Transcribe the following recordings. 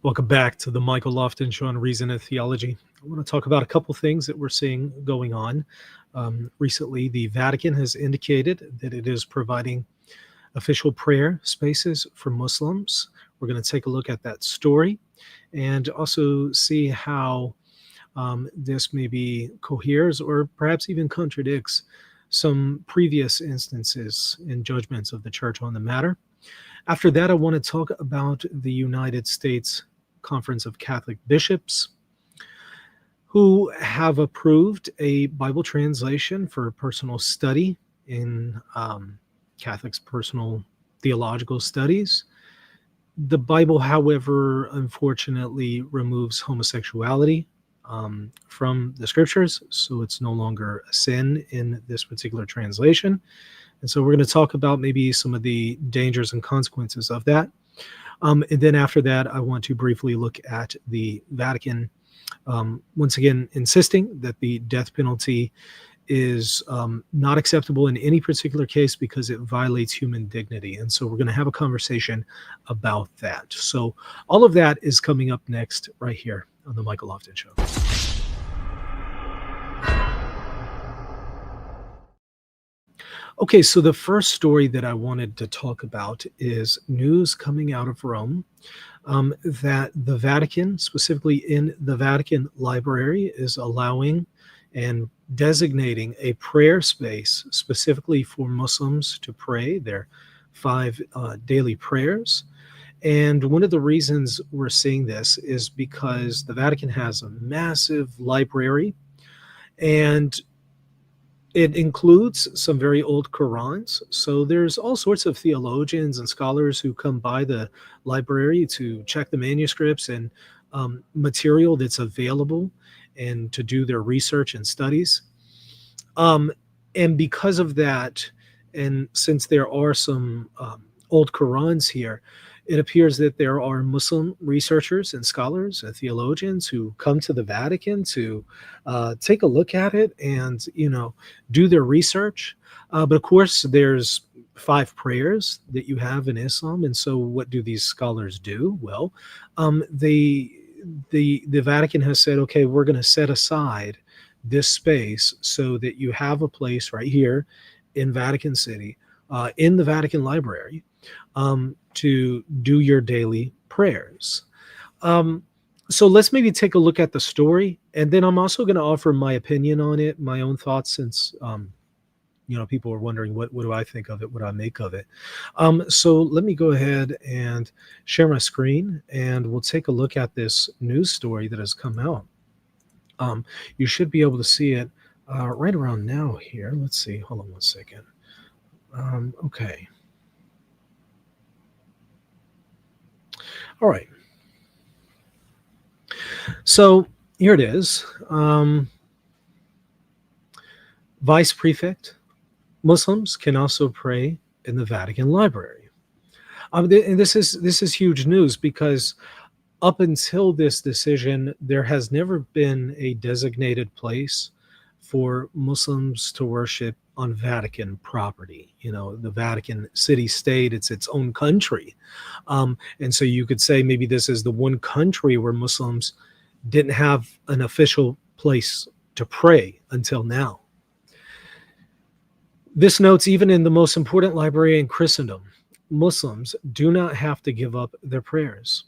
Welcome back to the Michael Lofton Show on Reason and Theology. I want to talk about a couple things that we're seeing going on. Recently, the Vatican has indicated that it is providing official prayer spaces for Muslims. We're going to take a look at that story and also see how this maybe coheres or perhaps even contradicts some previous instances and judgments of the church on the matter. After that, I want to talk about the United States Conference of Catholic Bishops, who have approved a Bible translation for personal study in Catholics' personal theological studies. The Bible, however, unfortunately removes homosexuality from the scriptures, so it's no longer a sin in this particular translation. And so we're going to talk about maybe some of the dangers and consequences of that. And then after that, I want to briefly look at the Vatican, once again, insisting that the death penalty is not acceptable in any particular case because it violates human dignity. And so we're going to have a conversation about that. So all of that is coming up next right here on the Michael Lofton Show. Okay, so the first story that I wanted to talk about is news coming out of Rome that the Vatican, specifically in the Vatican Library, is allowing and designating a prayer space specifically for Muslims to pray their 5 daily prayers. And one of the reasons we're seeing this is because the Vatican has a massive library, and it includes some very old Qurans. So there's all sorts of theologians and scholars who come by the library to check the manuscripts and material that's available and to do their research and studies. And because of that, and since there are some old Qurans here, it appears that there are Muslim researchers and scholars and theologians who come to the Vatican to take a look at it and, do their research. But of course, there's 5 prayers that you have in Islam. And so what do these scholars do? Well, the Vatican has said, okay, we're going to set aside this space so that you have a place right here in Vatican City, in the Vatican Library, to do your daily prayers. So let's maybe take a look at the story, and then I'm also going to offer my opinion on it, my own thoughts, since people are wondering what do I think of it, what I make of it. So let me go ahead and share my screen, and we'll take a look at this news story that has come out. You should be able to see it right around now here. Let's see. Hold on one second. Okay. All right. So here it is. Vice Prefect, Muslims can also pray in the Vatican Library. And this is huge news because up until this decision, there has never been a designated place for Muslims to worship on Vatican property. The Vatican city-state, it's its own country. And so you could say maybe this is the one country where Muslims didn't have an official place to pray until now. This notes even in the most important library in Christendom, Muslims do not have to give up their prayers.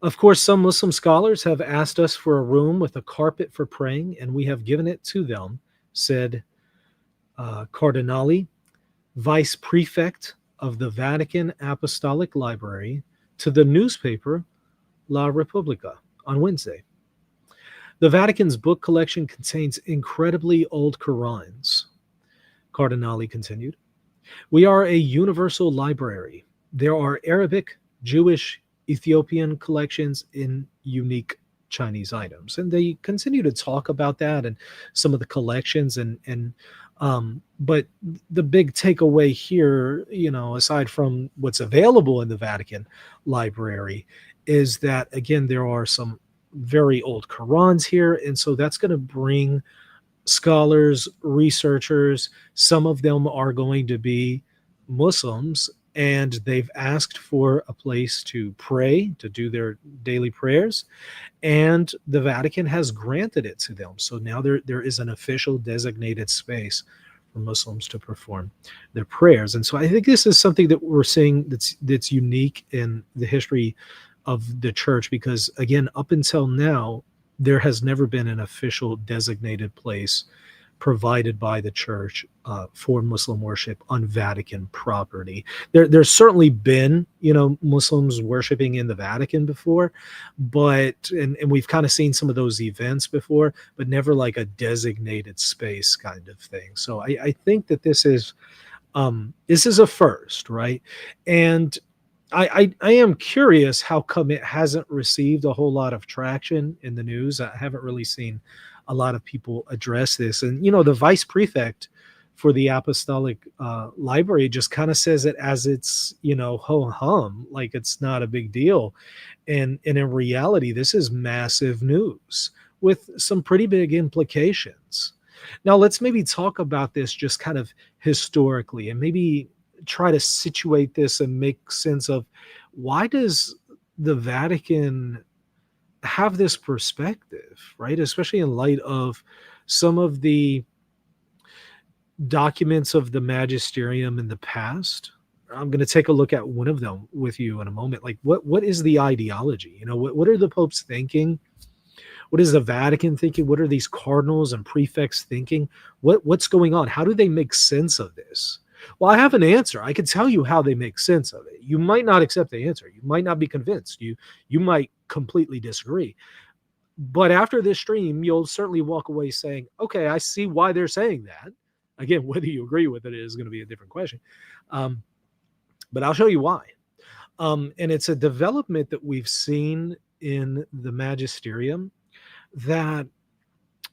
Of course, some Muslim scholars have asked us for a room with a carpet for praying, and we have given it to them, said Cardinali, Vice Prefect of the Vatican Apostolic Library, to the newspaper La Repubblica on Wednesday. The Vatican's book collection contains incredibly old Qurans, Cardinali continued. We are a universal library. There are Arabic, Jewish, Ethiopian collections in unique Chinese items. And they continue to talk about that and some of the collections but the big takeaway here, aside from what's available in the Vatican Library, is that, again, there are some very old Qurans here. And so that's going to bring scholars, researchers, some of them are going to be Muslims and they've asked for a place to pray, to do their daily prayers, and the Vatican has granted it to them. So now there is an official designated space for Muslims to perform their prayers. And so I think this is something that we're seeing that's unique in the history of the church, because again, up until now, there has never been an official designated place provided by the church for Muslim worship on Vatican property. There's certainly been, Muslims worshiping in the Vatican before, but and we've kind of seen some of those events before, but never like a designated space kind of thing. So I think that this is a first, right? And I am curious how come it hasn't received a whole lot of traction in the news. I haven't really seen a lot of people address this. And, the vice prefect for the Apostolic Library just kind of says it as it's, ho hum, like it's not a big deal. And in reality, this is massive news with some pretty big implications. Now, let's maybe talk about this just kind of historically and maybe try to situate this and make sense of why does the Vatican have this perspective, right? Especially in light of some of the documents of the magisterium in the past. I'm going to take a look at one of them with you in a moment. Like what is the ideology? What are the popes thinking? What is the Vatican thinking? What are these cardinals and prefects thinking? What's going on? How do they make sense of this? Well, I have an answer. I can tell you how they make sense of it. You might not accept the answer. You might not be convinced. You might completely disagree. But after this stream, you'll certainly walk away saying, okay, I see why they're saying that. Again, whether you agree with it is going to be a different question. But I'll show you why. And it's a development that we've seen in the magisterium that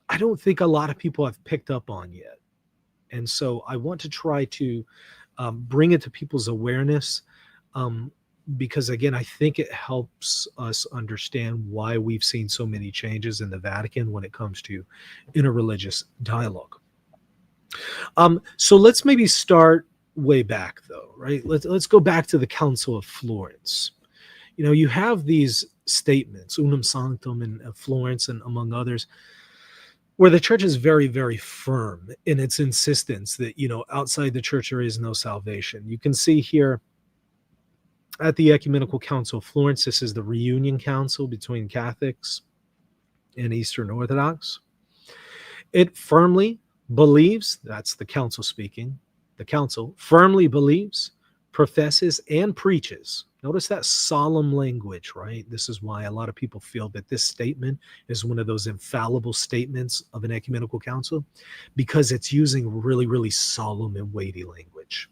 I don't think a lot of people have picked up on yet. And so I want to try to bring it to people's awareness because, again, I think it helps us understand why we've seen so many changes in the Vatican when it comes to interreligious dialogue. So let's maybe start way back, though, right? Let's go back to the Council of Florence. You have these statements, Unum Sanctum in Florence and among others, where the church is very, very firm in its insistence that, outside the church, there is no salvation. You can see here at the Ecumenical Council of Florence, this is the reunion council between Catholics and Eastern Orthodox. It firmly believes, that's the council speaking, the council firmly believes, professes, and preaches. Notice that solemn language, right? This is why a lot of people feel that this statement is one of those infallible statements of an ecumenical council, because it's using really, really solemn and weighty language.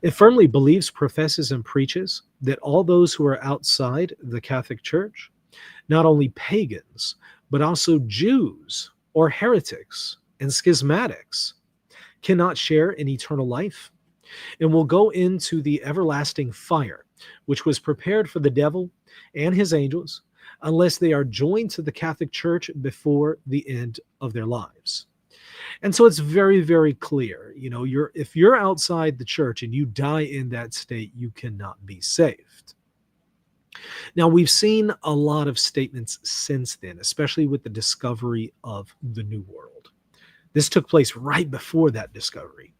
It firmly believes, professes, and preaches that all those who are outside the Catholic Church, not only pagans, but also Jews or heretics and schismatics, cannot share in eternal life and will go into the everlasting fire, which was prepared for the devil and his angels, unless they are joined to the Catholic Church before the end of their lives. And so it's very, very clear, if you're outside the church and you die in that state, you cannot be saved. Now, we've seen a lot of statements since then, especially with the discovery of the New World. This took place right before that discovery.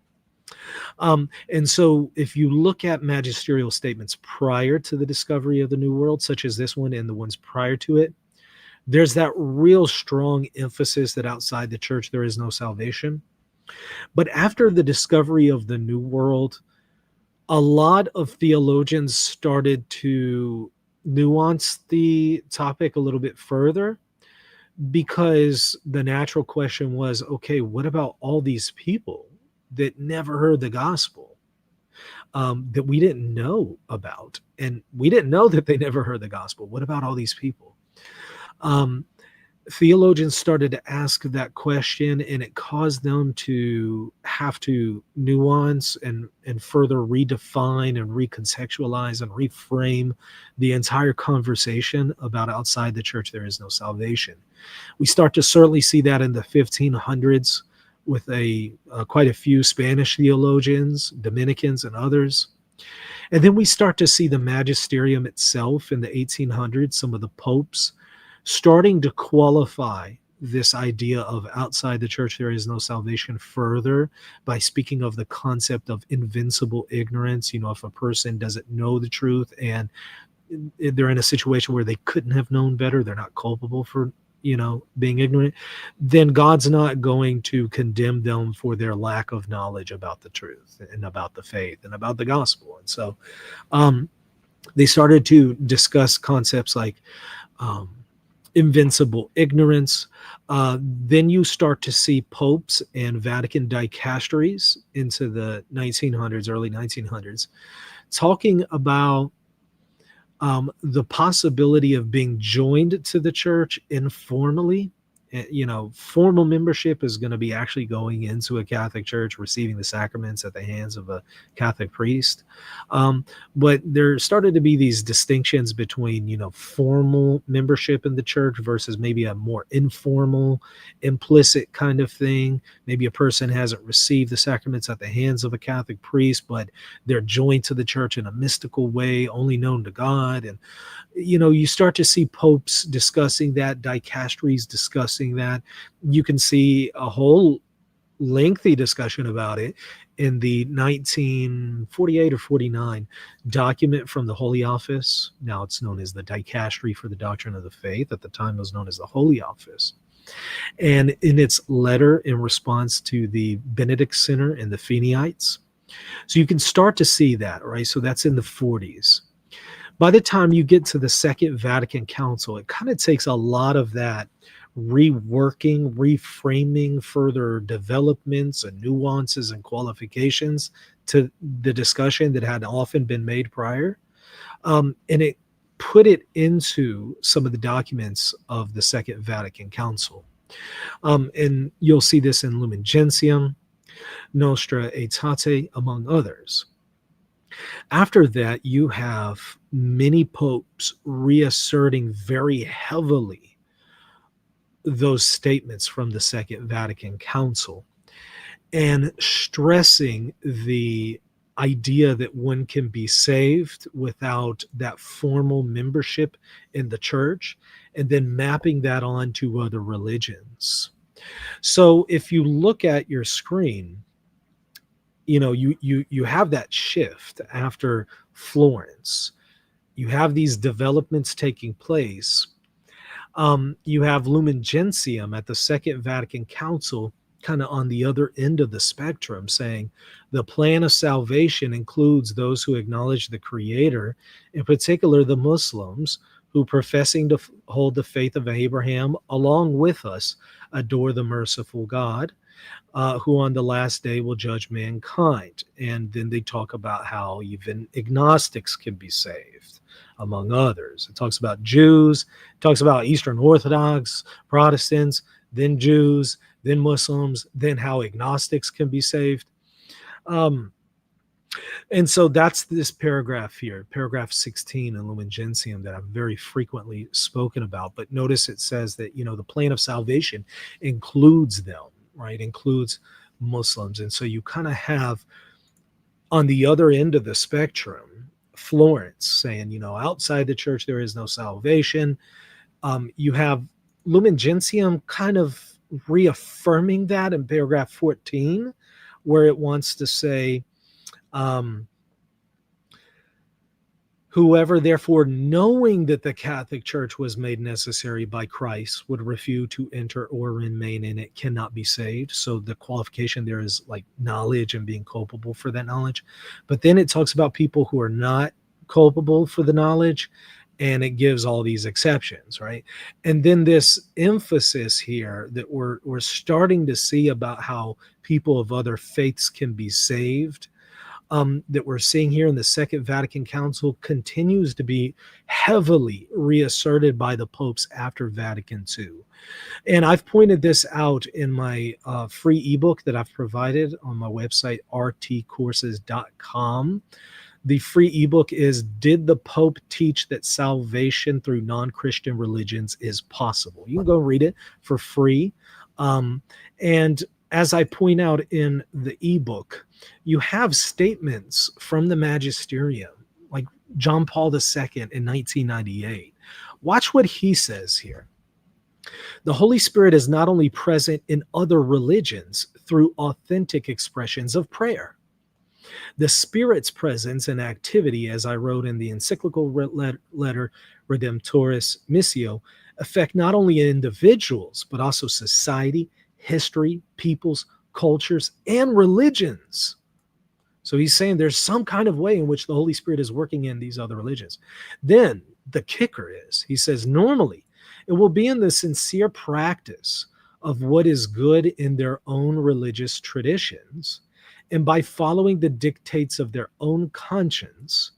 And so if you look at magisterial statements prior to the discovery of the New World, such as this one and the ones prior to it, there's that real strong emphasis that outside the church there is no salvation. But after the discovery of the New World, a lot of theologians started to nuance the topic a little bit further, because the natural question was, okay, what about all these people that never heard the gospel, that we didn't know about? And we didn't know that they never heard the gospel. What about all these people? Theologians started to ask that question, and it caused them to have to nuance and further redefine and recontextualize and reframe the entire conversation about outside the church there is no salvation. We start to certainly see that in the 1500s with quite a few Spanish theologians, Dominicans, and others. And then we start to see the magisterium itself in the 1800s, some of the popes starting to qualify this idea of outside the church there is no salvation further by speaking of the concept of invincible ignorance. If a person doesn't know the truth and they're in a situation where they couldn't have known better, they're not culpable for being ignorant, then God's not going to condemn them for their lack of knowledge about the truth and about the faith and about the gospel. And so they started to discuss concepts like um, invincible ignorance. Then you start to see popes and Vatican dicasteries into the 1900s, early 1900s, talking about the possibility of being joined to the church informally. Formal membership is going to be actually going into a Catholic church, receiving the sacraments at the hands of a Catholic priest. But there started to be these distinctions between, formal membership in the church versus maybe a more informal, implicit kind of thing. Maybe a person hasn't received the sacraments at the hands of a Catholic priest, but they're joined to the church in a mystical way, only known to God. And you start to see popes discussing that, dicasteries discussing that. You can see a whole lengthy discussion about it in the 1948 or 49 document from the Holy Office. Now it's known as the Dicastery for the Doctrine of the Faith. At the time it was known as the Holy Office. And in its letter in response to the Benedict Center and the Feniites. So you can start to see that, right? So that's in the 40s. By the time you get to the Second Vatican Council, it kind of takes a lot of that reworking, reframing, further developments and nuances and qualifications to the discussion that had often been made prior. And it put it into some of the documents of the Second Vatican Council. And you'll see this in Lumen Gentium, Nostra Aetate, among others. After that, you have many popes reasserting very heavily those statements from the Second Vatican Council and stressing the idea that one can be saved without that formal membership in the church, and then mapping that on to other religions. So if you look at your screen, you have that shift after Florence. You have these developments taking place. You have Lumen Gentium at the Second Vatican Council kind of on the other end of the spectrum, saying the plan of salvation includes those who acknowledge the Creator, in particular the Muslims, who professing to hold the faith of Abraham along with us, adore the merciful God, who on the last day will judge mankind. And then they talk about how even agnostics can be saved, among others. It talks about Jews, it talks about Eastern Orthodox, Protestants, then Jews, then Muslims, then how agnostics can be saved. And so that's this paragraph here, paragraph 16 in Lumen Gentium, that I've very frequently spoken about. But notice it says that, the plan of salvation includes them, right? Includes Muslims. And so you kind of have on the other end of the spectrum, Florence saying, outside the church, there is no salvation. You have Lumen Gentium kind of reaffirming that in paragraph 14, where it wants to say, whoever therefore, knowing that the Catholic Church was made necessary by Christ, would refuse to enter or remain in it cannot be saved. So the qualification there is like knowledge and being culpable for that knowledge. But then it talks about people who are not culpable for the knowledge, and it gives all these exceptions, right? And then this emphasis here that we're starting to see about how people of other faiths can be saved, that we're seeing here in the Second Vatican Council, continues to be heavily reasserted by the popes after Vatican II. And I've pointed this out in my free ebook that I've provided on my website, rtcourses.com. The free ebook is Did the Pope Teach That Salvation Through Non-Christian Religions is Possible? You can go read it for free. And As I point out in the ebook, you have statements from the magisterium, like John Paul II in 1998. Watch what he says here. The Holy Spirit is not only present in other religions through authentic expressions of prayer. The Spirit's presence and activity, as I wrote in the encyclical letter Redemptoris Missio, affect not only individuals, but also society, history, peoples, cultures, and religions. So he's saying there's some kind of way in which the Holy Spirit is working in these other religions. Then the kicker is, he says, normally it will be in the sincere practice of what is good in their own religious traditions, and by following the dictates of their own conscience,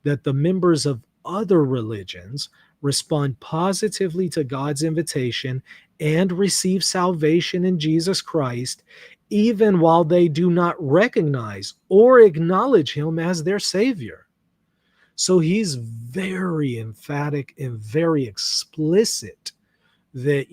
that the members of other religions respond positively to God's invitation and receive salvation in Jesus Christ, even while they do not recognize or acknowledge him as their Savior. So he's very emphatic and very explicit that,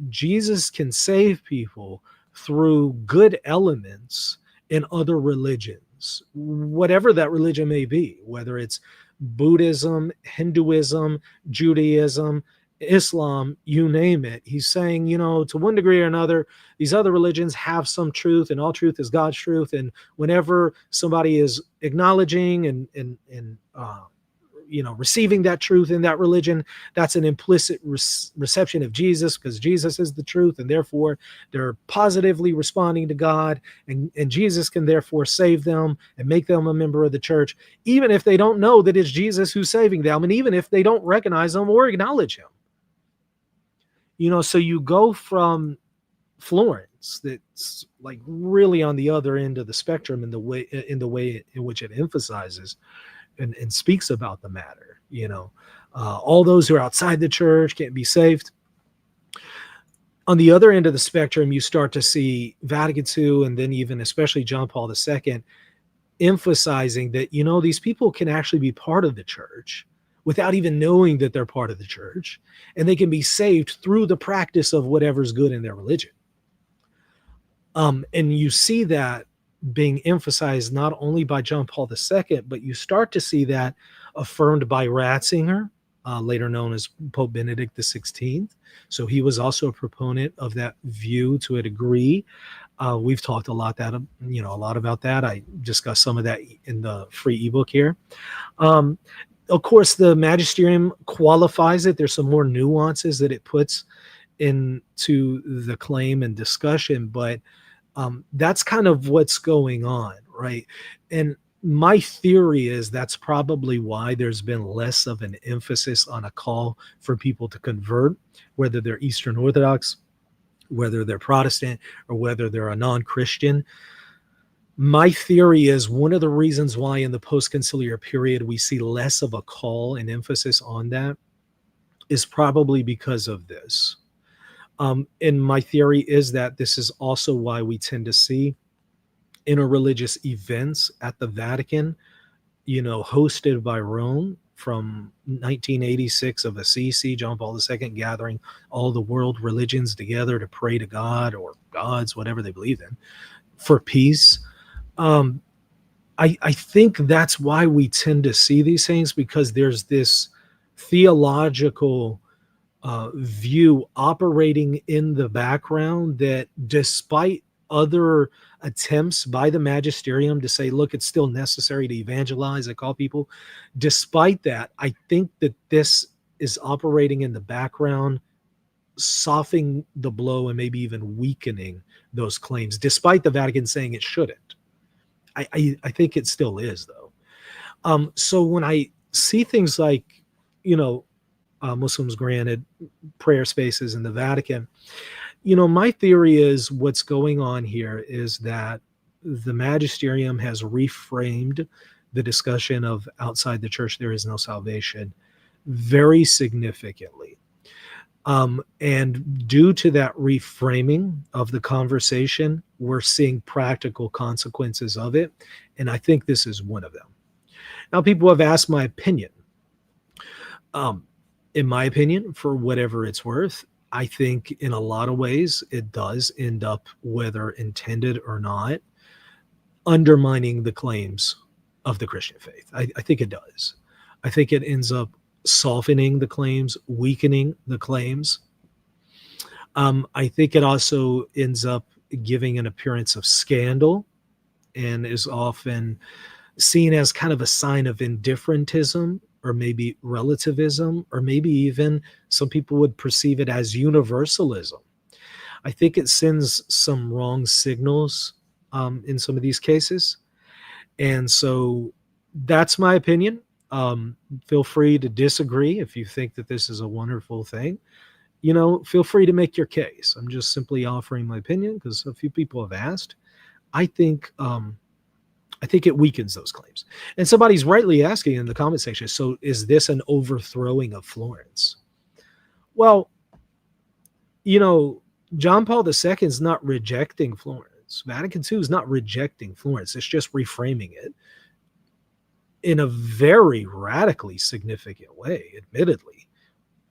Jesus can save people through good elements in other religions, whatever that religion may be, whether it's Buddhism, Hinduism, Judaism, Islam, you name it. He's saying, to one degree or another, these other religions have some truth, and all truth is God's truth. And whenever somebody is acknowledging and receiving that truth in that religion, that's an implicit reception of Jesus, because Jesus is the truth, and therefore they're positively responding to God, and Jesus can therefore save them and make them a member of the church, even if they don't know that it's Jesus who's saving them, and even if they don't recognize him or acknowledge him. So you go from Florence, that's like really on the other end of the spectrum in the way in which it emphasizes and speaks about the matter. All those who are outside the church can't be saved. On the other end of the spectrum, you start to see Vatican II, and then even especially John Paul II, emphasizing that, these people can actually be part of the church without even knowing that they're part of the church, and they can be saved through the practice of whatever's good in their religion. And you see that being emphasized not only by John Paul II, but you start to see that affirmed by Ratzinger, later known as Pope Benedict XVI. So he was also a proponent of that view to a degree. We've talked a lot about that. I discussed some of that in the free ebook here. Of course, the magisterium qualifies it. There's some more nuances that it puts into the claim and discussion, but that's kind of what's going on, right? And my theory is that's probably why there's been less of an emphasis on a call for people to convert, whether they're Eastern Orthodox, whether they're Protestant, or whether they're a non-Christian. My theory is one of the reasons why in the post-conciliar period we see less of a call and emphasis on that is probably because of this. And my theory is that this is also why we tend to see interreligious events at the Vatican, hosted by Rome from 1986 of Assisi, John Paul II gathering all the world religions together to pray to God or gods, whatever they believe in, for peace. I think that's why we tend to see these things, because there's this theological view operating in the background that, despite other attempts by the magisterium to say, look, it's still necessary to evangelize and call people, despite that, I think that this is operating in the background, softening the blow and maybe even weakening those claims, despite the Vatican saying it shouldn't. I think it still is, though. So when I see things like, Muslims granted prayer spaces in the Vatican, my theory is what's going on here is that the magisterium has reframed the discussion of outside the church there is no salvation very significantly. And due to that reframing of the conversation, we're seeing practical consequences of it. And I think this is one of them. Now, people have asked my opinion. In my opinion, for whatever it's worth, I think in a lot of ways it does end up, whether intended or not, undermining the claims of the Christian faith. I think it does. I think it ends up softening the claims, weakening the claims. I think it also ends up giving an appearance of scandal and is often seen as kind of a sign of indifferentism or maybe relativism, or maybe even some people would perceive it as universalism. I think it sends some wrong signals in some of these cases. And so that's my opinion. Feel free to disagree if you think that this is a wonderful thing. Feel free to make your case. I'm just simply offering my opinion because a few people have asked. I think it weakens those claims. And somebody's rightly asking in the comment section, so is this an overthrowing of Florence? Well, John Paul II is not rejecting Florence. Vatican II is not rejecting Florence. It's just reframing it in a very radically significant way, admittedly.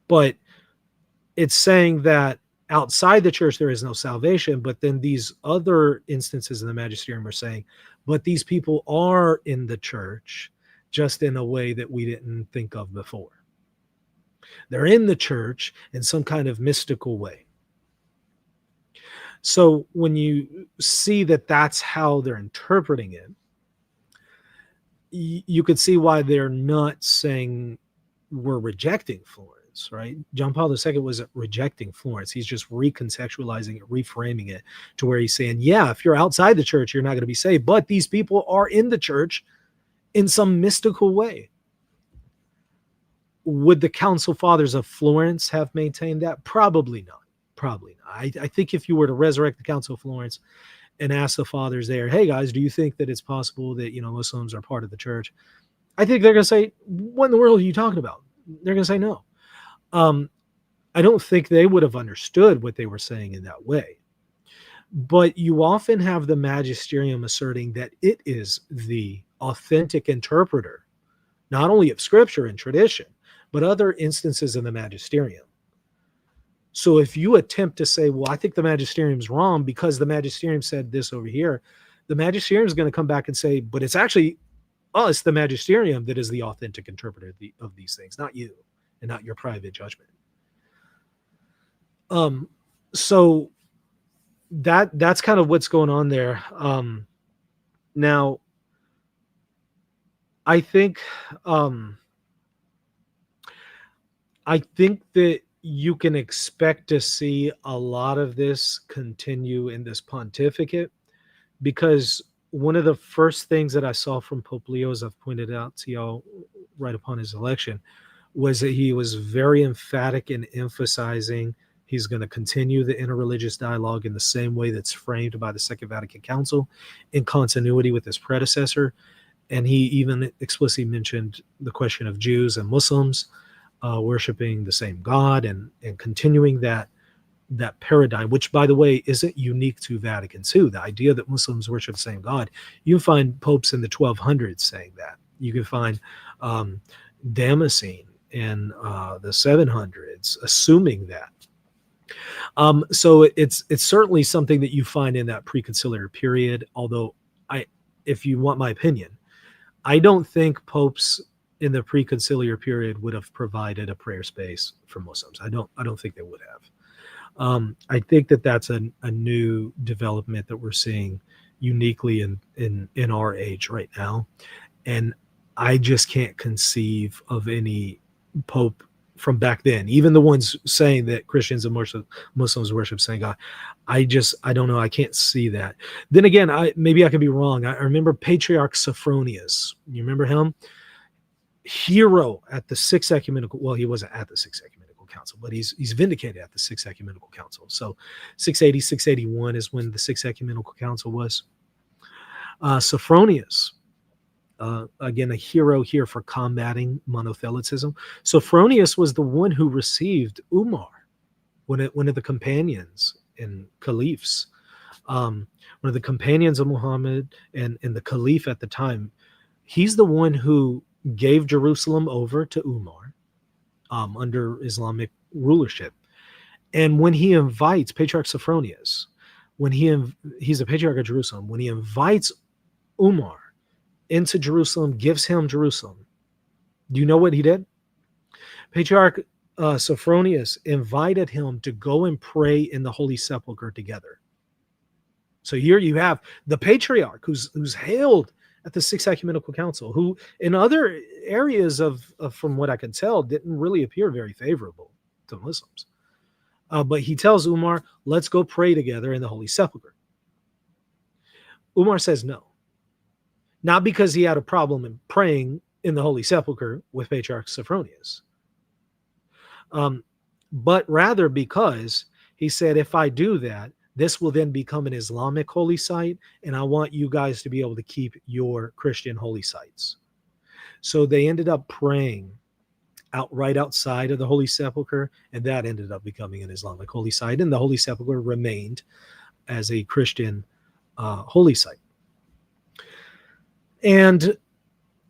But it's saying that outside the church there is no salvation, but then these other instances in the magisterium are saying, but these people are in the church just in a way that we didn't think of before. They're in the church in some kind of mystical way. So when you see that that's how they're interpreting it, you could see why they're not saying we're rejecting Florence, right? John Paul II wasn't rejecting Florence. He's just recontextualizing it, reframing it to where he's saying, yeah, if you're outside the church, you're not going to be saved, but these people are in the church in some mystical way. Would the Council Fathers of Florence have maintained that? Probably not. Probably not. I think if you were to resurrect the Council of Florence and ask the fathers there, hey guys, do you think that it's possible that, Muslims are part of the church? I think they're going to say, what in the world are you talking about? They're going to say no. I don't think they would have understood what they were saying in that way. But you often have the magisterium asserting that it is the authentic interpreter, not only of scripture and tradition, but other instances in the magisterium. So if you attempt to say, well, I think the magisterium's wrong because the magisterium said this over here, the magisterium is going to come back and say, but it's actually us, the magisterium, that is the authentic interpreter of these things, not you and not your private judgment. So that's kind of what's going on there. Now, I think that you can expect to see a lot of this continue in this pontificate, because one of the first things that I saw from Pope Leo, as I've pointed out to y'all right upon his election, was that he was very emphatic in emphasizing he's going to continue the interreligious dialogue in the same way that's framed by the Second Vatican Council, in continuity with his predecessor. And he even explicitly mentioned the question of Jews and Muslims worshiping the same God, and continuing that paradigm, which, by the way, isn't unique to Vatican II. The idea that Muslims worship the same God, you can find popes in the 1200s saying that. You can find Damascene in the 700s assuming that. So it's certainly something that you find in that preconciliar period. Although, if you want my opinion, I don't think popes in the preconciliar period would have provided a prayer space for Muslims. I don't think they would have. I think that that's a new development that we're seeing uniquely in our age right now. And I just can't conceive of any pope from back then, even the ones saying that Christians and Muslims worship same God. I don't know. I can't see that. Then again, maybe I could be wrong. I remember Patriarch Sophronius. You remember him? Hero at the Sixth Ecumenical. Well, he wasn't at the Sixth Ecumenical Council, but he's vindicated at the Sixth Ecumenical Council. So 680, 681 is when the Sixth Ecumenical Council was. Sophronius, again, a hero here for combating monothelitism. Sophronius was the one who received Umar, one of the companions and caliphs, one of the companions of Muhammad and the caliph at the time. He's the one who gave Jerusalem over to Umar under Islamic rulership. And when he invites Patriarch Sophronius, he's a patriarch of Jerusalem, when he invites Umar into Jerusalem, gives him Jerusalem, do you know what he did? Patriarch Sophronius invited him to go and pray in the Holy Sepulchre together. So here you have the patriarch who's hailed at the Sixth Ecumenical Council, who in other areas of from what I can tell, didn't really appear very favorable to Muslims. But he tells Umar, let's go pray together in the Holy Sepulchre. Umar says no. Not because he had a problem in praying in the Holy Sepulchre with Patriarch Sophronius, but rather because he said, if I do that, this will then become an Islamic holy site, and I want you guys to be able to keep your Christian holy sites. So they ended up praying right outside of the Holy Sepulchre, and that ended up becoming an Islamic holy site, and the Holy Sepulchre remained as a Christian holy site. And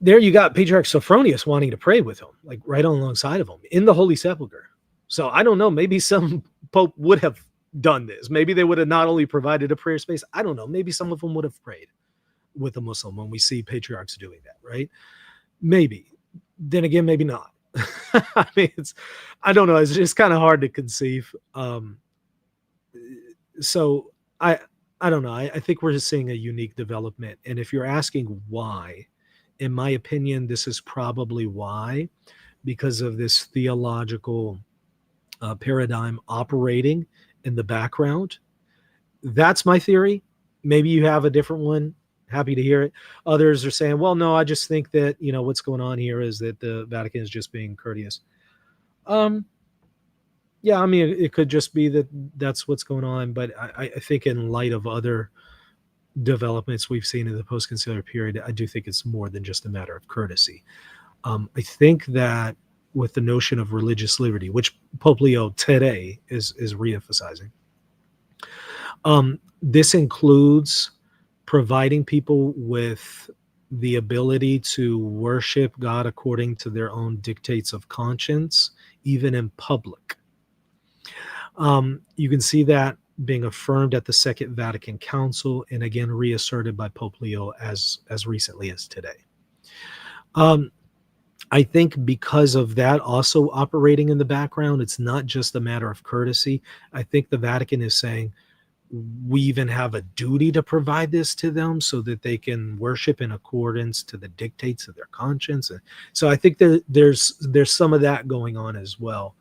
there you got Patriarch Sophronius wanting to pray with him, like right alongside of him in the Holy Sepulchre. So I don't know, maybe some pope would have done this. Maybe they would have not only provided a prayer space, I don't know, maybe some of them would have prayed with a Muslim when we see patriarchs doing that, right? Maybe. Then again, maybe not. I mean, I don't know. It's just kind of hard to conceive. So I don't know. I think we're just seeing a unique development. And if you're asking why, in my opinion, this is probably why, because of this theological paradigm operating in the background. That's my theory. Maybe you have a different one. Happy to hear it. Others are saying, well, no, I just think that, what's going on here is that the Vatican is just being courteous. Yeah, I mean, it could just be that that's what's going on. But I think in light of other developments we've seen in the post-conciliar period, I do think it's more than just a matter of courtesy. I think that with the notion of religious liberty, which Pope Leo today is reemphasizing, this includes providing people with the ability to worship God according to their own dictates of conscience, even in public. You can see that being affirmed at the Second Vatican Council, and again reasserted by Pope Leo as recently as today. I think because of that also operating in the background, it's not just a matter of courtesy. I think the Vatican is saying we even have a duty to provide this to them so that they can worship in accordance to the dictates of their conscience. And so I think that there's some of that going on as well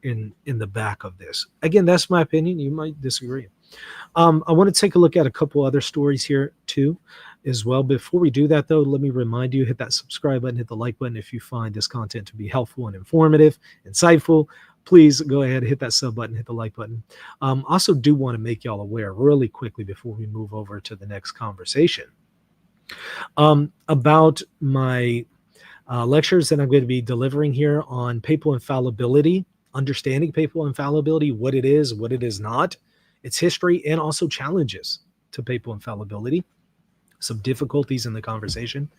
in the back of this. Again, that's my opinion. You might disagree. I want to take a look at a couple other stories here too as well. Before we do that though, let me remind you, hit that subscribe button, hit the like button if you find this content to be helpful and informative, insightful. Please go ahead, hit that sub button, hit the like button. Also do want to make y'all aware really quickly before we move over to the next conversation about my lectures that I'm going to be delivering here on papal infallibility, understanding papal infallibility, what it is not, its history, and also challenges to papal infallibility, some difficulties in the conversation.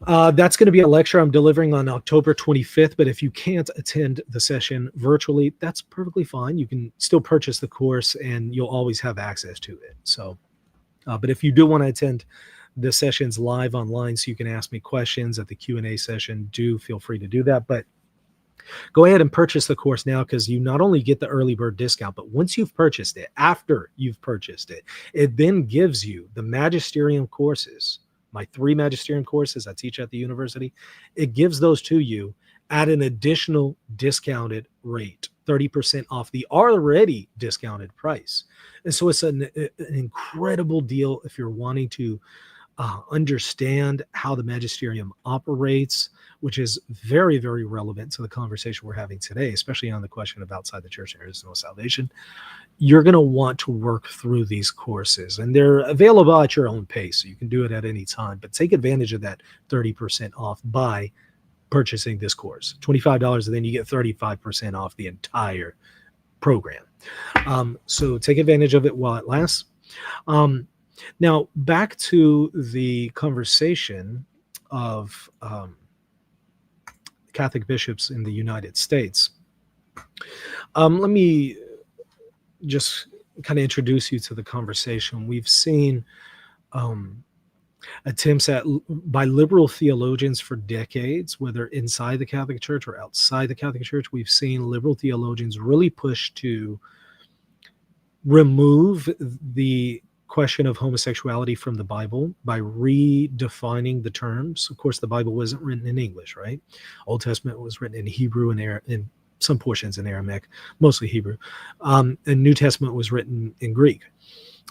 That's going to be a lecture I'm delivering on October 25th, but if you can't attend the session virtually, that's perfectly fine. You can still purchase the course and you'll always have access to it. So, but if you do want to attend the sessions live online so you can ask me questions at the Q&A session, do feel free to do that. But go ahead and purchase the course now, because you not only get the early bird discount, but once you've purchased it, after you've purchased it, it then gives you the magisterium courses, my 3 magisterium courses I teach at the university. It gives those to you at an additional discounted rate, 30% off the already discounted price. And so it's an incredible deal if you're wanting to understand how the magisterium operates, which is very, very relevant to the conversation we're having today, especially on the question of outside the church there is no salvation. You're going to want to work through these courses, and they're available at your own pace, so you can do it at any time. But take advantage of that 30% off by purchasing this course. $25, and then you get 35% off the entire program. So take advantage of it while it lasts. Now, back to the conversation of Catholic bishops in the United States. Let me just kind of introduce you to the conversation. We've seen um, attempts by liberal theologians for decades, whether inside the Catholic Church or outside the Catholic Church. We've seen liberal theologians really push to remove the question of homosexuality from the Bible by redefining the terms. Of course, the Bible wasn't written in English, right? Old Testament was written in Hebrew and in some portions in Aramaic, mostly Hebrew. And New Testament was written in Greek.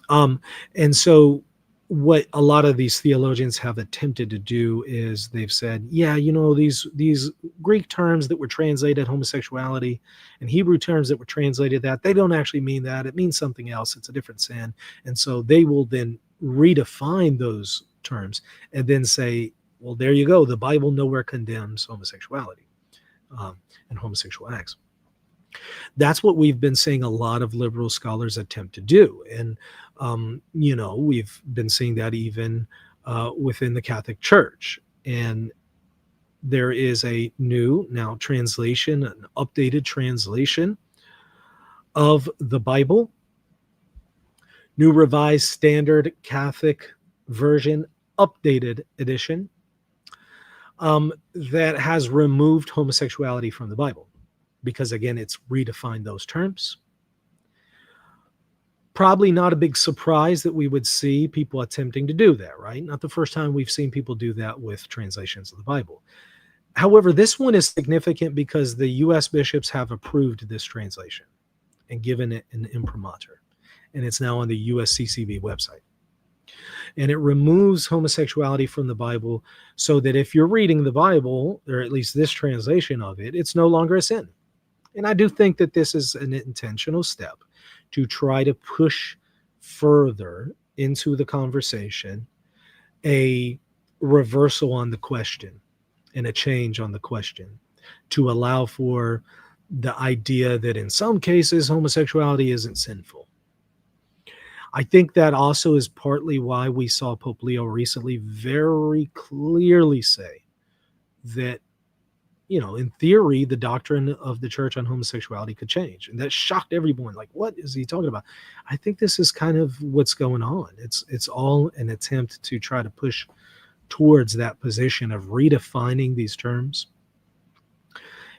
And so what a lot of these theologians have attempted to do is they've said, yeah, these Greek terms that were translated homosexuality and Hebrew terms that were translated that, they don't actually mean that. It means something else. It's a different sin. And so they will then redefine those terms and then say, well, there you go. The Bible nowhere condemns homosexuality and homosexual acts. That's what we've been seeing a lot of liberal scholars attempt to do. And, we've been seeing that even within the Catholic Church. And there is a new now translation, an updated translation of the Bible, New Revised Standard Catholic Version, updated edition, that has removed homosexuality from the Bible. Because again, it's redefined those terms. Probably not a big surprise that we would see people attempting to do that, right? Not the first time we've seen people do that with translations of the Bible. However, this one is significant because the U.S. bishops have approved this translation and given it an imprimatur. And it's now on the USCCB website. And it removes homosexuality from the Bible so that if you're reading the Bible, or at least this translation of it, it's no longer a sin. And I do think that this is an intentional step to try to push further into the conversation a reversal on the question and a change on the question to allow for the idea that in some cases homosexuality isn't sinful. I think that also is partly why we saw Pope Leo recently very clearly say that, in theory, the doctrine of the church on homosexuality could change. And that shocked everyone. Like, what is he talking about? I think this is kind of what's going on. It's all an attempt to try to push towards that position of redefining these terms.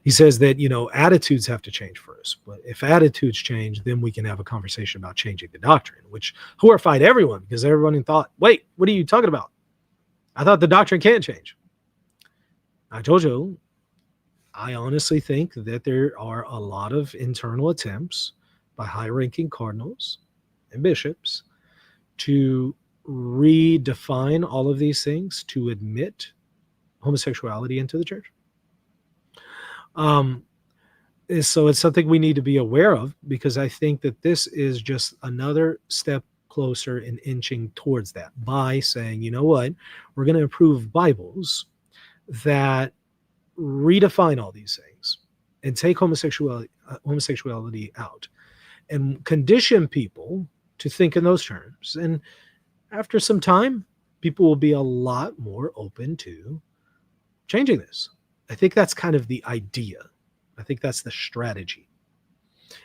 He says that, attitudes have to change first. But if attitudes change, then we can have a conversation about changing the doctrine, which horrified everyone because everyone thought, wait, what are you talking about? I thought the doctrine can't change. I told you, I honestly think that there are a lot of internal attempts by high-ranking cardinals and bishops to redefine all of these things, to admit homosexuality into the church. So it's something we need to be aware of, because I think that this is just another step closer in inching towards that by saying, you know what, we're going to approve Bibles that redefine all these things and take homosexuality out and condition people to think in those terms. And after some time, people will be a lot more open to changing this. I think that's kind of the idea. I think that's the strategy,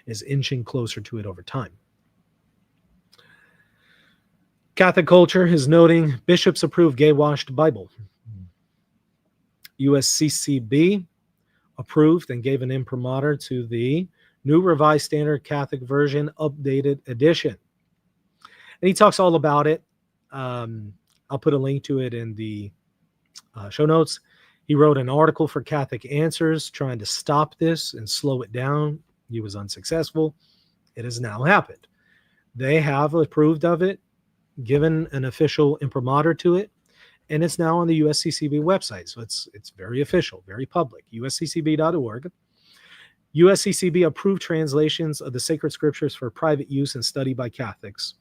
is inching closer to it over time. Catholic Culture is noting bishops approve gay-washed Bible. USCCB approved and gave an imprimatur to the New Revised Standard Catholic Version updated edition. And he talks all about it. I'll put a link to it in the show notes. He wrote an article for Catholic Answers trying to stop this and slow it down. He was unsuccessful. It has now happened. They have approved of it, given an official imprimatur to it, and it's now on the USCCB website. So it's very official, very public, usccb.org. USCCB approved translations of the sacred scriptures for private use and study by Catholics.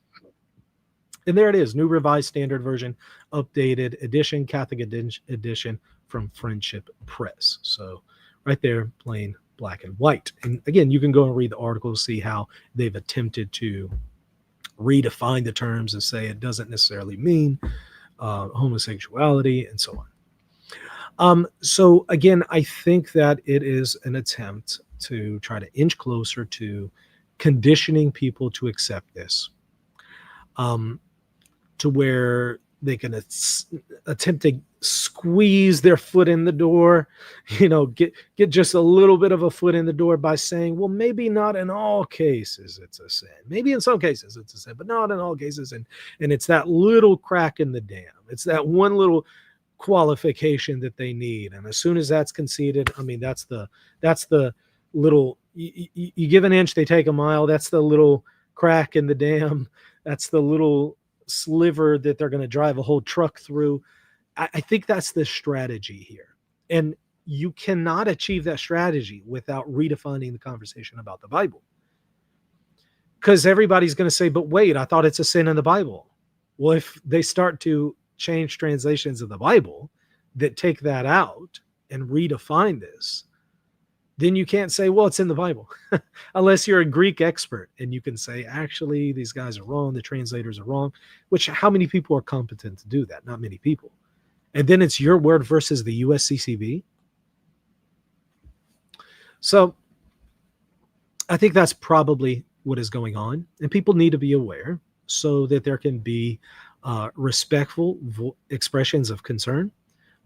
And there it is, New Revised Standard Version, updated edition, Catholic edition from Friendship Press. So right there, plain black and white. And again, you can go and read the article, see how they've attempted to redefine the terms and say it doesn't necessarily mean homosexuality and so on. So again, I think that it is an attempt to try to inch closer to conditioning people to accept this, to where they can attempt to squeeze their foot in the door, get just a little bit of a foot in the door by saying, well, maybe not in all cases it's a sin. Maybe in some cases it's a sin, but not in all cases. And it's that little crack in the dam. It's that one little qualification that they need. And as soon as that's conceded, I mean, that's the little, you give an inch, they take a mile. That's the little crack in the dam. That's the little sliver that they're going to drive a whole truck through. I think that's the strategy here. And you cannot achieve that strategy without redefining the conversation about the Bible. Because everybody's going to say, but wait, I thought it's a sin in the Bible. Well, if they start to change translations of the Bible that take that out and redefine this, then you can't say, well, it's in the Bible, unless you're a Greek expert and you can say, actually, these guys are wrong. The translators are wrong, which how many people are competent to do that? Not many people. And then it's your word versus the USCCB. So I think that's probably what is going on. And people need to be aware so that there can be respectful expressions of concern,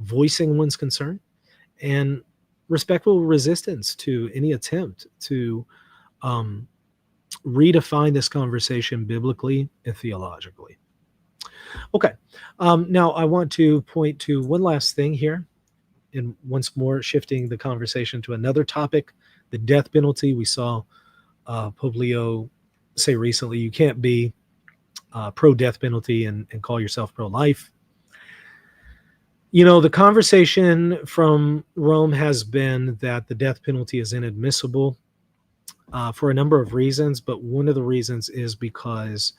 voicing one's concern, and respectful resistance to any attempt to redefine this conversation biblically and theologically. Okay, now I want to point to one last thing here, and once more shifting the conversation to another topic, the death penalty. We saw Pope Leo say recently, you can't be pro-death penalty and call yourself pro-life. The conversation from Rome has been that the death penalty is inadmissible for a number of reasons, but one of the reasons is because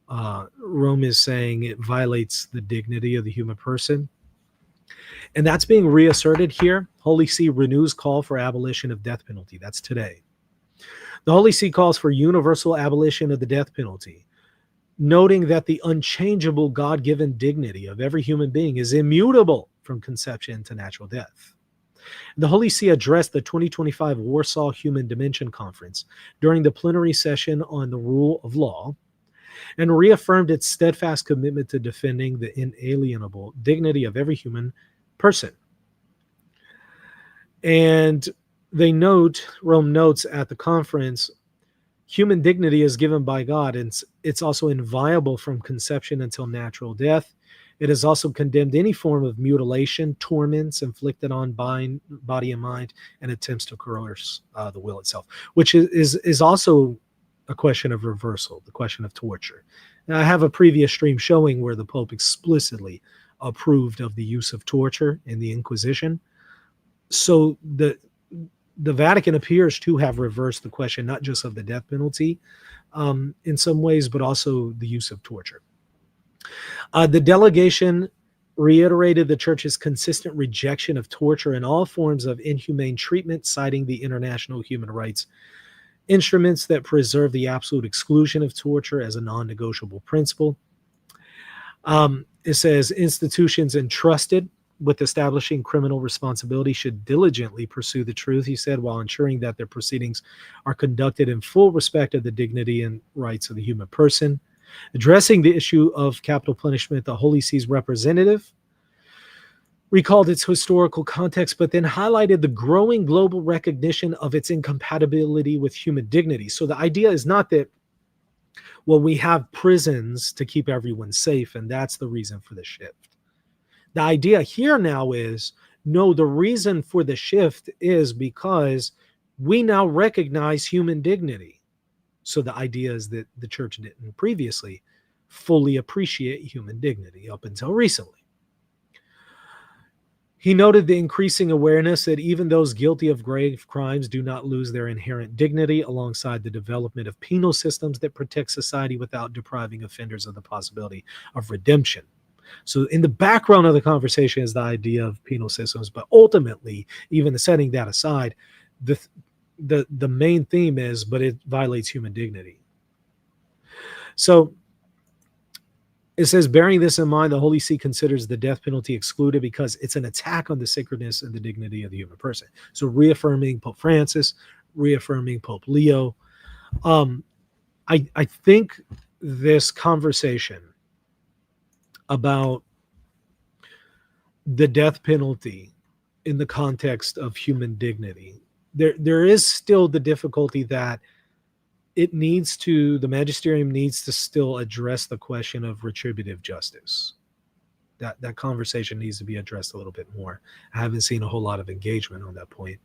Rome is saying it violates the dignity of the human person. And that's being reasserted here. Holy See renews call for abolition of death penalty. That's today. The Holy See calls for universal abolition of the death penalty, noting that the unchangeable God-given dignity of every human being is immutable from conception to natural death. The Holy See addressed the 2025 Warsaw Human Dimension Conference during the plenary session on the rule of law and reaffirmed its steadfast commitment to defending the inalienable dignity of every human person. And Rome notes at the conference, human dignity is given by God, and it's also inviolable from conception until natural death. It has also condemned any form of mutilation, torments inflicted on body and mind, and attempts to coerce the will itself, which is also a question of reversal, the question of torture. Now, I have a previous stream showing where the Pope explicitly approved of the use of torture in the Inquisition. So the Vatican appears to have reversed the question, not just of the death penalty in some ways, but also the use of torture. The delegation reiterated the Church's consistent rejection of torture and all forms of inhumane treatment, citing the international human rights instruments that preserve the absolute exclusion of torture as a non-negotiable principle. It says institutions entrusted with establishing criminal responsibility should diligently pursue the truth, he said, while ensuring that their proceedings are conducted in full respect of the dignity and rights of the human person. Addressing the issue of capital punishment, the Holy See's representative recalled its historical context, but then highlighted the growing global recognition of its incompatibility with human dignity. So the idea is not that, well, we have prisons to keep everyone safe, and that's the reason for the shift. The idea here now is, no, the reason for the shift is because we now recognize human dignity. So the idea is that the Church didn't previously fully appreciate human dignity up until recently. He noted the increasing awareness that even those guilty of grave crimes do not lose their inherent dignity, alongside the development of penal systems that protect society without depriving offenders of the possibility of redemption. So in the background of the conversation is the idea of penal systems, but ultimately, even setting that aside, the main theme is, but it violates human dignity. So it says, bearing this in mind, the Holy See considers the death penalty excluded because it's an attack on the sacredness and the dignity of the human person. So reaffirming Pope Francis, reaffirming Pope Leo. Um, I think this conversation about the death penalty in the context of human dignity, there is still the difficulty that the magisterium needs to still address the question of retributive justice. That conversation needs to be addressed a little bit more. I haven't seen a whole lot of engagement on that point.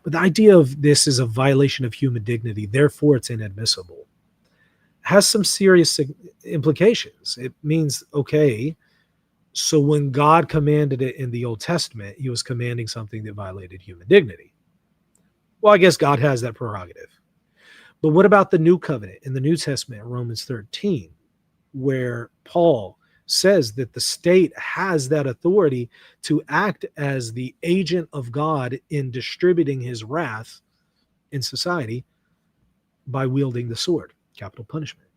But the idea of this is a violation of human dignity, therefore it's inadmissible, has some serious implications. It means, okay, so when God commanded it in the Old Testament, he was commanding something that violated human dignity. Well, I guess God has that prerogative. But what about the New Covenant in the New Testament, Romans 13, where Paul says that the state has that authority to act as the agent of God in distributing his wrath in society by wielding the sword, capital punishment.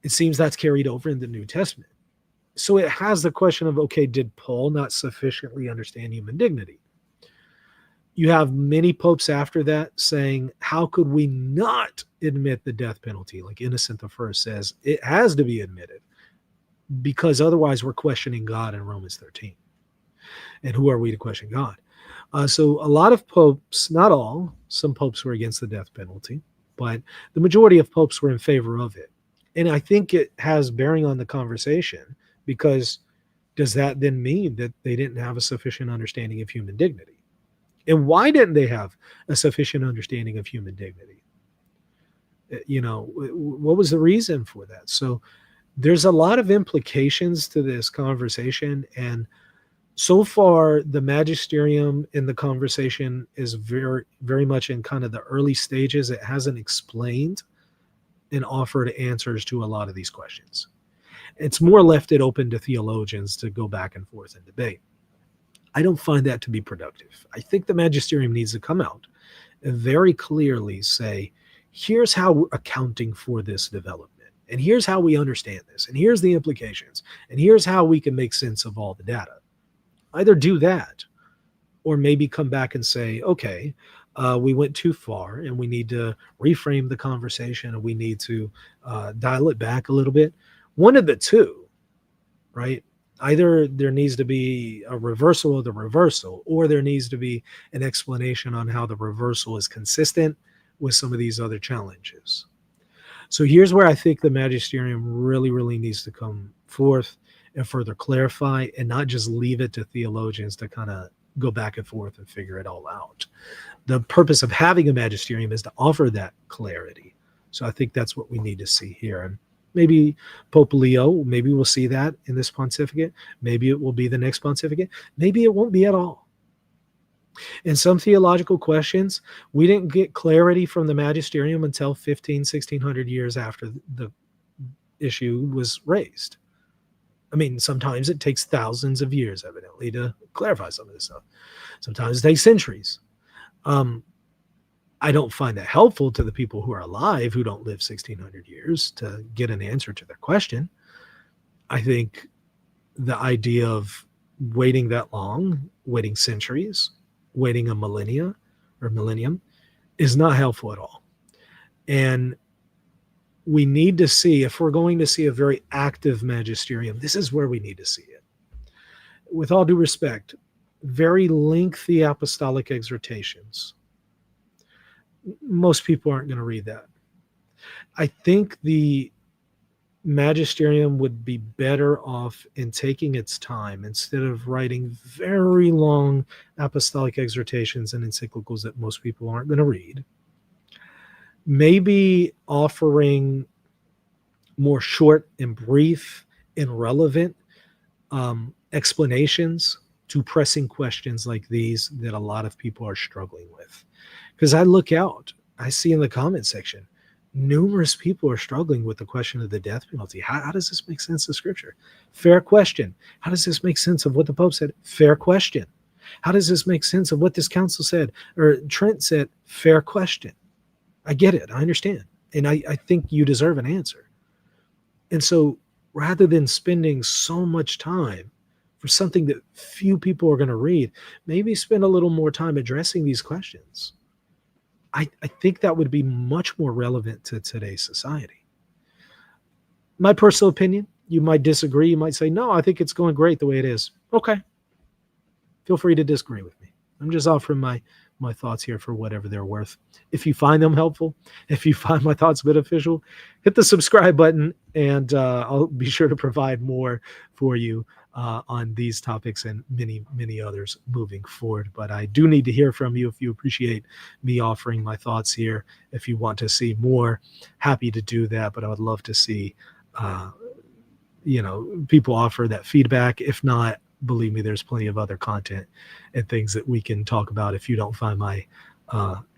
It seems that's carried over in the New Testament. So it has the question of, okay, did Paul not sufficiently understand human dignity? You have many popes after that saying, how could we not admit the death penalty? Like Innocent I says, it has to be admitted because otherwise we're questioning God in Romans 13. And who are we to question God? So a lot of popes, not all, some popes were against the death penalty, but the majority of popes were in favor of it. And I think it has bearing on the conversation because does that then mean that they didn't have a sufficient understanding of human dignity? And why didn't they have a sufficient understanding of human dignity? What was the reason for that? So there's a lot of implications to this conversation. And so far, the magisterium in the conversation is very, very much in kind of the early stages. It hasn't explained and offered answers to a lot of these questions. It's more left it open to theologians to go back and forth and debate. I don't find that to be productive. I think the magisterium needs to come out and very clearly say, here's how we're accounting for this development, and here's how we understand this, and here's the implications, and here's how we can make sense of all the data. Either do that, or maybe come back and say, okay, we went too far, and we need to reframe the conversation, and we need to dial it back a little bit. One of the two, right? Either there needs to be a reversal of the reversal, or there needs to be an explanation on how the reversal is consistent with some of these other challenges. So here's where I think the magisterium really, really needs to come forth and further clarify and not just leave it to theologians to kind of go back and forth and figure it all out. The purpose of having a magisterium is to offer that clarity. So I think that's what we need to see here. And maybe Pope Leo, maybe we'll see that in this pontificate. Maybe it will be the next pontificate. Maybe it won't be at all. In some theological questions, we didn't get clarity from the magisterium until 1600 years after the issue was raised. I mean, sometimes it takes thousands of years, evidently, to clarify some of this stuff. Sometimes it takes centuries. I don't find that helpful to the people who are alive who don't live 1600 years to get an answer to their question. I think the idea of waiting that long, waiting centuries, waiting a millennium is not helpful at all. And we need to see, if we're going to see a very active magisterium, this is where we need to see it. With all due respect, very lengthy apostolic exhortations. Most people aren't going to read that. I think the magisterium would be better off in taking its time instead of writing very long apostolic exhortations and encyclicals that most people aren't going to read. Maybe offering more short and brief and relevant explanations to pressing questions like these that a lot of people are struggling with. Because I look out, I see in the comment section, numerous people are struggling with the question of the death penalty. How does this make sense of Scripture? Fair question. How does this make sense of what the Pope said? Fair question. How does this make sense of what this council said or Trent said? Fair question. I get it. I understand. And I think you deserve an answer. And so rather than spending so much time for something that few people are going to read, maybe spend a little more time addressing these questions. I think that would be much more relevant to today's society. My personal opinion, you might disagree. You might say, no, I think it's going great the way it is. Okay. Feel free to disagree with me. I'm just offering my thoughts here for whatever they're worth. If you find them helpful, if you find my thoughts beneficial, hit the subscribe button, and I'll be sure to provide more for you on these topics and many, many others moving forward. But I do need to hear from you if you appreciate me offering my thoughts here. If you want to see more, happy to do that. But I would love to see, people offer that feedback. If not, believe me, there's plenty of other content and things that we can talk about if you don't find my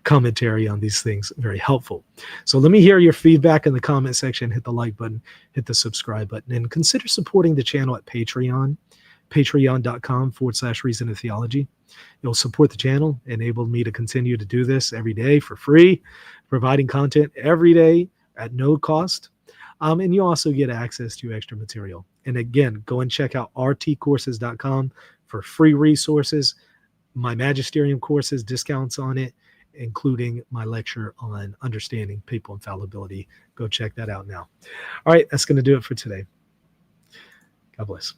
commentary on these things very helpful. So let me hear your feedback in the comment section. Hit the like button, hit the subscribe button, and consider supporting the channel at Patreon, patreon.com/Reason and Theology. You'll support the channel, enable me to continue to do this every day for free, providing content every day at no cost. And you also get access to extra material. And again, go and check out rtcourses.com for free resources, my magisterium courses, discounts on it, including my lecture on understanding papal infallibility. Go check that out now. All right, that's going to do it for today. God bless.